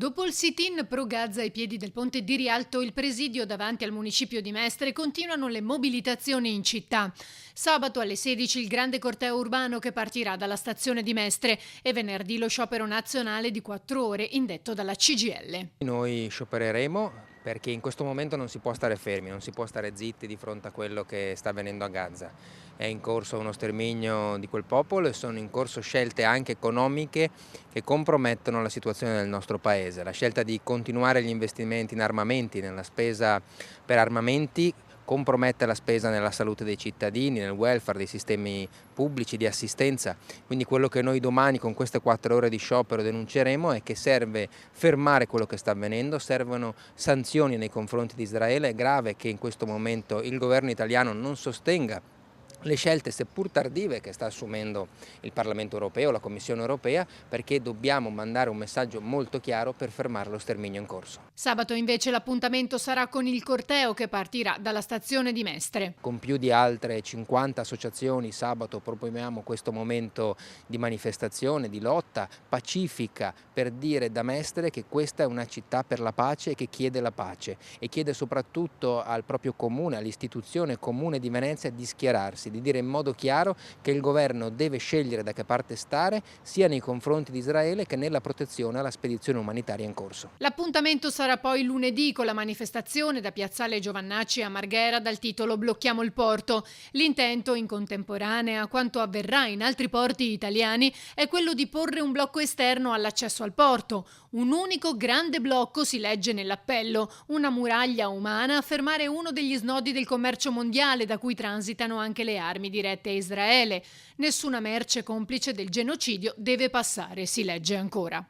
Dopo il sit-in pro Gaza ai piedi del ponte di Rialto, il presidio davanti al municipio di Mestre, continuano le mobilitazioni in città. Sabato alle 16 il grande corteo urbano che partirà dalla stazione di Mestre e venerdì lo sciopero nazionale di 4 ore indetto dalla CGIL. Noi sciopereremo perché in questo momento non si può stare fermi, non si può stare zitti di fronte a quello che sta avvenendo a Gaza. È in corso uno sterminio di quel popolo e sono in corso scelte anche economiche che compromettono la situazione del nostro paese. La scelta di continuare gli investimenti in armamenti, nella spesa per armamenti, compromette la spesa nella salute dei cittadini, nel welfare, dei sistemi pubblici di assistenza. Quindi quello che noi domani con queste 4 ore di sciopero denunceremo è che serve fermare quello che sta avvenendo, servono sanzioni nei confronti di Israele. È grave che in questo momento il governo italiano non sostenga le scelte seppur tardive che sta assumendo il Parlamento europeo, la Commissione europea, perché dobbiamo mandare un messaggio molto chiaro per fermare lo sterminio in corso. Sabato invece l'appuntamento sarà con il corteo che partirà dalla stazione di Mestre. Con più di altre 50 associazioni sabato proponiamo questo momento di manifestazione, di lotta pacifica per dire da Mestre che questa è una città per la pace e che chiede la pace e chiede soprattutto al proprio comune, all'istituzione comune di Venezia di schierarsi, di dire in modo chiaro che il governo deve scegliere da che parte stare sia nei confronti di Israele che nella protezione alla spedizione umanitaria in corso. L'appuntamento sarà poi lunedì con la manifestazione da Piazzale Giovannacci a Marghera dal titolo Blocchiamo il porto. L'intento, in contemporanea a quanto avverrà in altri porti italiani, è quello di porre un blocco esterno all'accesso al porto. Un unico grande blocco, si legge nell'appello, una muraglia umana a fermare uno degli snodi del commercio mondiale da cui transitano anche le armi dirette a Israele. Nessuna merce complice del genocidio deve passare, si legge ancora.